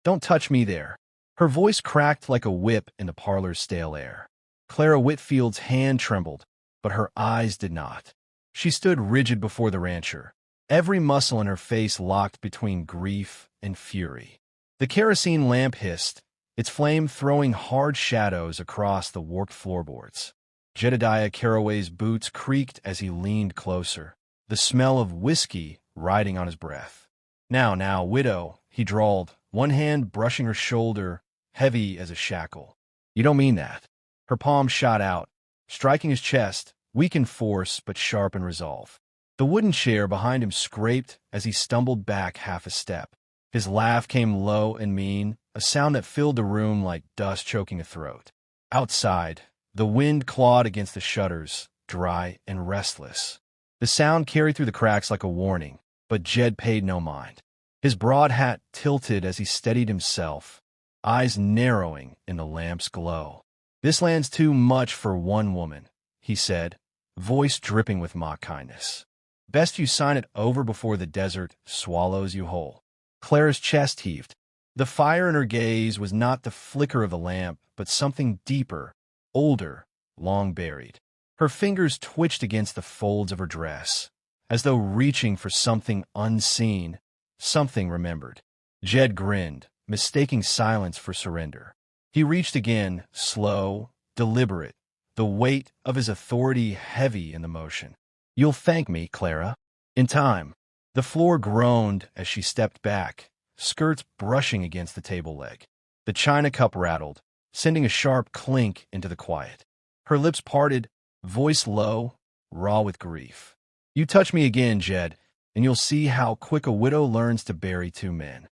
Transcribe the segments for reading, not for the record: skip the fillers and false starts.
Don't touch me there. Her voice cracked like a whip in the parlor's stale air. Clara Whitfield's hand trembled, but her eyes did not. She stood rigid before the rancher, every muscle in her face locked between grief and fury. The kerosene lamp hissed, its flame throwing hard shadows across the warped floorboards. Jedediah Carraway's boots creaked as he leaned closer, the smell of whiskey riding on his breath. Now, widow, he drawled, one hand brushing her shoulder, heavy as a shackle. You don't mean that. Her palm shot out, striking his chest, weak in force but sharp in resolve. The wooden chair behind him scraped as he stumbled back half a step. His laugh came low and mean, a sound that filled the room like dust choking a throat. Outside, the wind clawed against the shutters, dry and restless. The sound carried through the cracks like a warning, but Jed paid no mind. His broad hat tilted as he steadied himself, eyes narrowing in the lamp's glow. "This land's too much for one woman," he said, voice dripping with mock kindness. "Best you sign it over before the desert swallows you whole." Clara's chest heaved. The fire in her gaze was not the flicker of the lamp, but something deeper, older, long buried. Her fingers twitched against the folds of her dress, as though reaching for something unseen, something remembered. Jed grinned, mistaking silence for surrender. He reached again, slow, deliberate, the weight of his authority heavy in the motion. "You'll thank me, Clara. In time." The floor groaned as she stepped back, skirts brushing against the table leg. The china cup rattled, sending a sharp clink into the quiet. Her lips parted, voice low, raw with grief. "You touch me again, Jed, and you'll see how quick a widow learns to bury two men."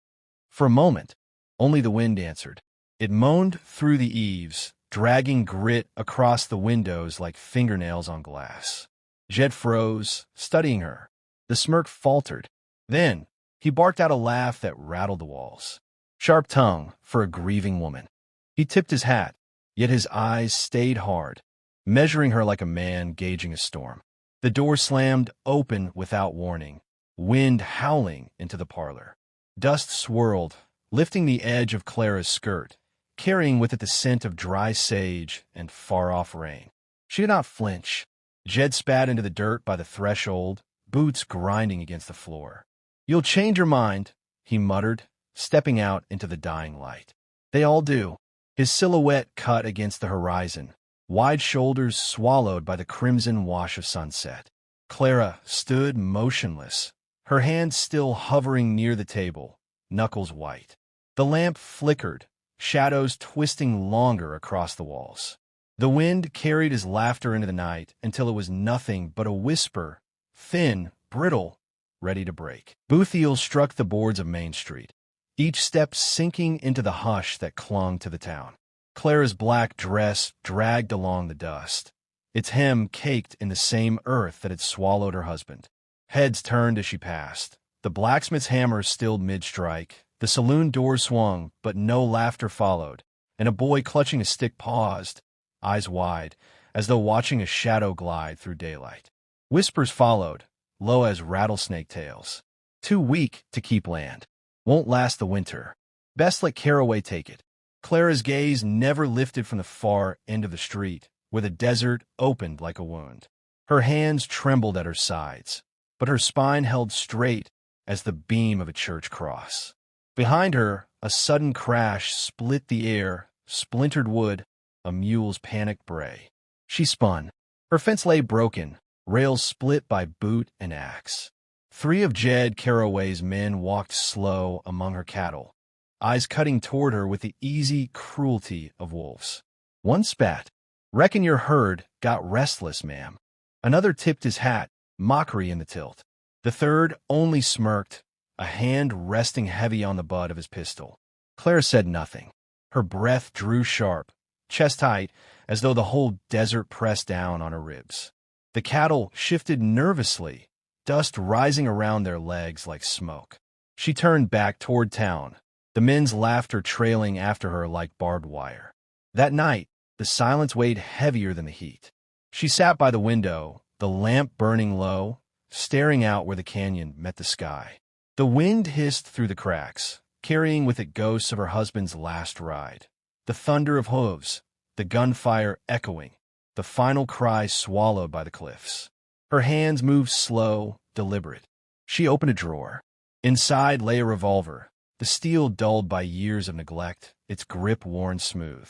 For a moment, only the wind answered. It moaned through the eaves, dragging grit across the windows like fingernails on glass. Jed froze, studying her. The smirk faltered. Then, he barked out a laugh that rattled the walls. Sharp tongue for a grieving woman. He tipped his hat, yet his eyes stayed hard, measuring her like a man gauging a storm. The door slammed open without warning, wind howling into the parlor. Dust swirled, lifting the edge of Clara's skirt, carrying with it the scent of dry sage and far-off rain. She did not flinch. Jed spat into the dirt by the threshold, boots grinding against the floor. "You'll change your mind," he muttered, stepping out into the dying light. "They all do." His silhouette cut against the horizon, wide shoulders swallowed by the crimson wash of sunset. Clara stood motionless, her hands still hovering near the table, knuckles white. The lamp flickered, shadows twisting longer across the walls. The wind carried his laughter into the night until it was nothing but a whisper, thin, brittle, ready to break. Boothiel struck the boards of Main Street, each step sinking into the hush that clung to the town. Clara's black dress dragged along the dust, its hem caked in the same earth that had swallowed her husband. Heads turned as she passed. The blacksmith's hammer stilled mid-strike. The saloon door swung, but no laughter followed, and a boy clutching a stick paused, eyes wide, as though watching a shadow glide through daylight. Whispers followed, low as rattlesnake tails. "Too weak to keep land. Won't last the winter. Best let Carraway take it." Clara's gaze never lifted from the far end of the street, where the desert opened like a wound. Her hands trembled at her sides, but her spine held straight as the beam of a church cross. Behind her, a sudden crash split the air, splintered wood, a mule's panicked bray. She spun. Her fence lay broken, rails split by boot and axe. 3 of Jed Carraway's men walked slow among her cattle, eyes cutting toward her with the easy cruelty of wolves. One spat. "Reckon your herd got restless, ma'am." Another tipped his hat, mockery in the tilt. The third only smirked, a hand resting heavy on the butt of his pistol. Clara said nothing. Her breath drew sharp, chest tight, as though the whole desert pressed down on her ribs. The cattle shifted nervously, dust rising around their legs like smoke. She turned back toward town, the men's laughter trailing after her like barbed wire. That night, the silence weighed heavier than the heat. She sat by the window, the lamp burning low, staring out where the canyon met the sky. The wind hissed through the cracks, carrying with it ghosts of her husband's last ride. The thunder of hooves, the gunfire echoing, the final cry swallowed by the cliffs. Her hands moved slow, deliberate. She opened a drawer. Inside lay a revolver, the steel dulled by years of neglect, its grip worn smooth.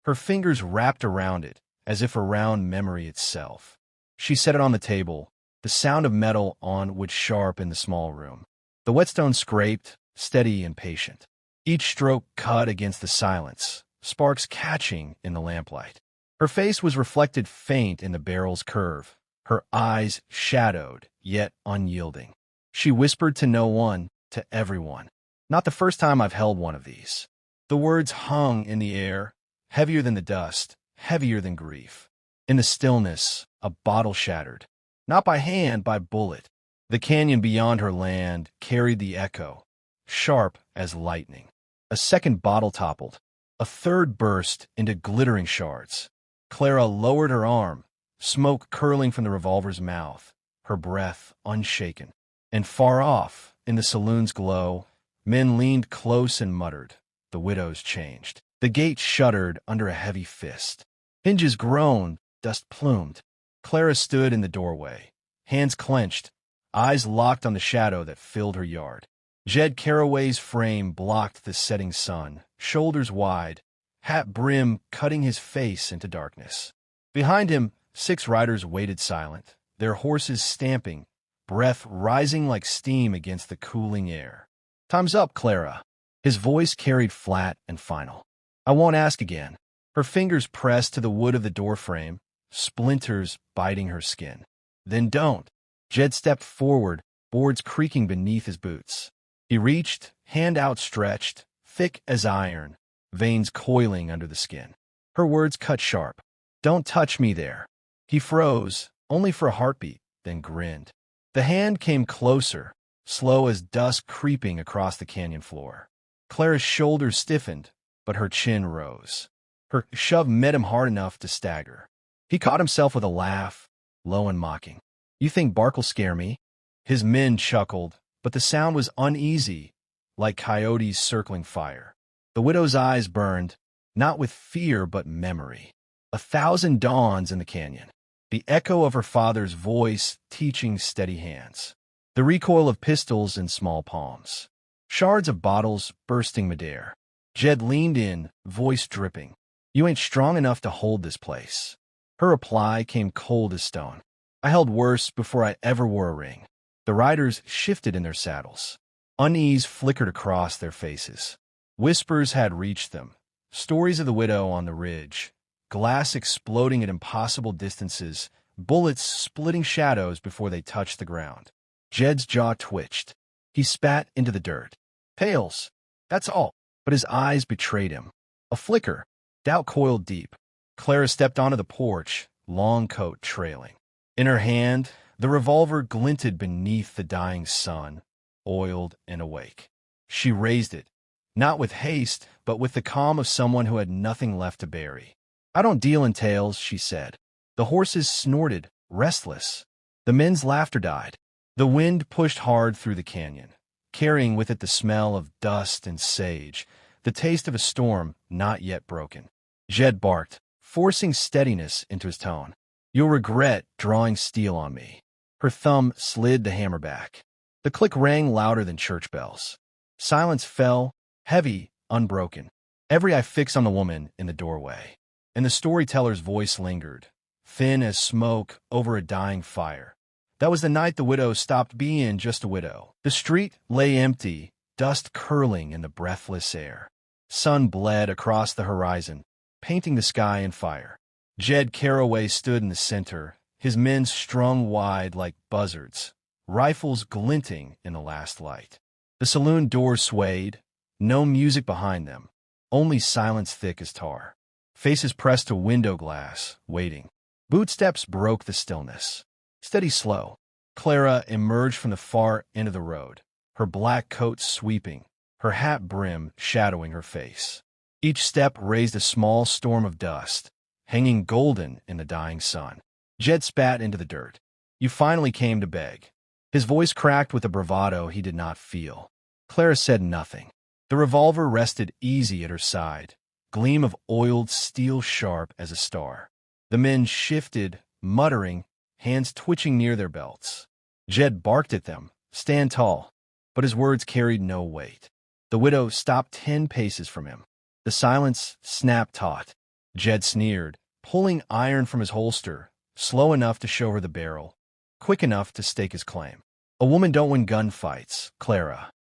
Her fingers wrapped around it, as if around memory itself. She set it on the table, the sound of metal on wood sharp in the small room. The whetstone scraped, steady and patient. Each stroke cut against the silence, sparks catching in the lamplight. Her face was reflected faint in the barrel's curve, her eyes shadowed, yet unyielding. She whispered to no one, to everyone. Not the first time I've held one of these. The words hung in the air, heavier than the dust, heavier than grief. In the stillness, a bottle shattered. Not by hand, by bullet. The canyon beyond her land carried the echo, sharp as lightning. A second bottle toppled. A third burst into glittering shards. Clara lowered her arm, smoke curling from the revolver's mouth, her breath unshaken. And far off, in the saloon's glow, men leaned close and muttered. The widow's changed. The gate shuddered under a heavy fist. Hinges groaned, dust plumed. Clara stood in the doorway, hands clenched, eyes locked on the shadow that filled her yard. Jed Carraway's frame blocked the setting sun, shoulders wide, hat brim cutting his face into darkness. Behind him, 6 riders waited silent, their horses stamping, breath rising like steam against the cooling air. "Time's up, Clara." His voice carried flat and final. "I won't ask again." Her fingers pressed to the wood of the doorframe, splinters biting her skin. "Then don't." Jed stepped forward, boards creaking beneath his boots. He reached, hand outstretched, thick as iron, veins coiling under the skin. Her words cut sharp. "Don't touch me there." He froze, only for a heartbeat, then grinned. The hand came closer, slow as dusk creeping across the canyon floor. Clara's shoulders stiffened, but her chin rose. Her shove met him hard enough to stagger. He caught himself with a laugh, low and mocking. "You think bark'll scare me?" His men chuckled, but the sound was uneasy, like coyotes circling fire. The widow's eyes burned, not with fear but memory. 1,000 dawns in the canyon. The echo of her father's voice teaching steady hands. The recoil of pistols in small palms. Shards of bottles bursting midair. Jed leaned in, voice dripping. "You ain't strong enough to hold this place." Her reply came cold as stone. "I held worse before I ever wore a ring." The riders shifted in their saddles. Unease flickered across their faces. Whispers had reached them. Stories of the widow on the ridge. Glass exploding at impossible distances. Bullets splitting shadows before they touched the ground. Jed's jaw twitched. He spat into the dirt. "Pails. That's all." But his eyes betrayed him. A flicker. Doubt coiled deep. Clara stepped onto the porch, long coat trailing. In her hand, the revolver glinted beneath the dying sun, oiled and awake. She raised it, not with haste, but with the calm of someone who had nothing left to bury. "I don't deal in tales," she said. The horses snorted, restless. The men's laughter died. The wind pushed hard through the canyon, carrying with it the smell of dust and sage, the taste of a storm not yet broken. Jed barked, forcing steadiness into his tone. "You'll regret drawing steel on me." Her thumb slid the hammer back. The click rang louder than church bells. Silence fell, heavy, unbroken. Every eye fixed on the woman in the doorway. And the storyteller's voice lingered, thin as smoke over a dying fire. That was the night the widow stopped being just a widow. The street lay empty, dust curling in the breathless air. Sun bled across the horizon, painting the sky in fire. Jed Carraway stood in the center, his men strung wide like buzzards, rifles glinting in the last light. The saloon doors swayed, no music behind them, only silence thick as tar. Faces pressed to window glass, waiting. Bootsteps broke the stillness. Steady slow. Clara emerged from the far end of the road, her black coat sweeping, her hat brim shadowing her face. Each step raised a small storm of dust, hanging golden in the dying sun. Jed spat into the dirt. "You finally came to beg." His voice cracked with a bravado he did not feel. Clara said nothing. The revolver rested easy at her side, gleam of oiled steel sharp as a star. The men shifted, muttering, hands twitching near their belts. Jed barked at them, "Stand tall," but his words carried no weight. The widow stopped 10 paces from him. The silence snapped taut. Jed sneered, pulling iron from his holster, slow enough to show her the barrel, quick enough to stake his claim. "A woman don't win gunfights, Clara."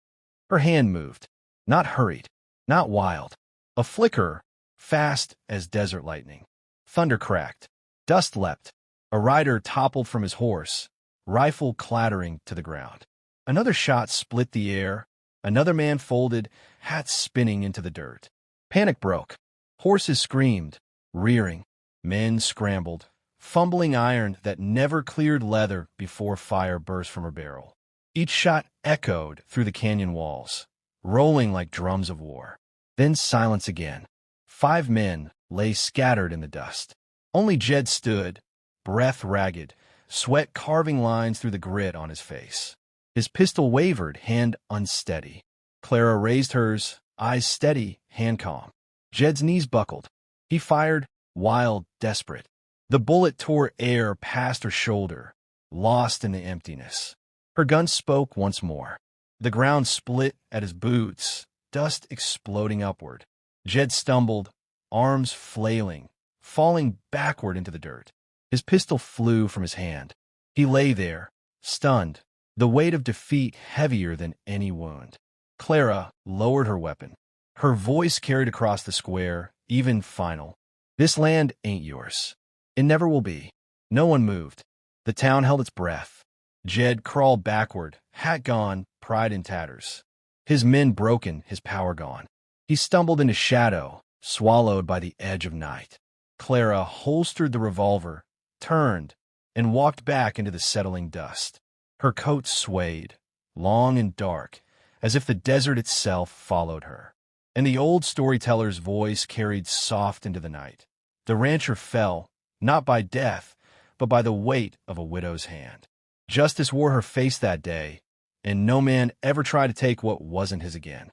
Her hand moved, not hurried, not wild. A flicker, fast as desert lightning. Thunder cracked. Dust leapt. A rider toppled from his horse, rifle clattering to the ground. Another shot split the air. Another man folded, hat spinning into the dirt. Panic broke. Horses screamed, rearing. Men scrambled, fumbling iron that never cleared leather before fire burst from her barrel. Each shot echoed through the canyon walls, rolling like drums of war. Then silence again. 5 men lay scattered in the dust. Only Jed stood, breath ragged, sweat carving lines through the grit on his face. His pistol wavered, hand unsteady. Clara raised hers, eyes steady, hand calm. Jed's knees buckled. He fired, wild, desperate. The bullet tore air past her shoulder, lost in the emptiness. Her gun spoke once more. The ground split at his boots, dust exploding upward. Jed stumbled, arms flailing, falling backward into the dirt. His pistol flew from his hand. He lay there, stunned, the weight of defeat heavier than any wound. Clara lowered her weapon. Her voice carried across the square, even final. "This land ain't yours. It never will be." No one moved. The town held its breath. Jed crawled backward, hat gone, pride in tatters. His men broken, his power gone. He stumbled into shadow, swallowed by the edge of night. Clara holstered the revolver, turned, and walked back into the settling dust. Her coat swayed, long and dark, as if the desert itself followed her. And the old storyteller's voice carried soft into the night. The rancher fell, not by death, but by the weight of a widow's hand. Justice wore her face that day, and no man ever tried to take what wasn't his again.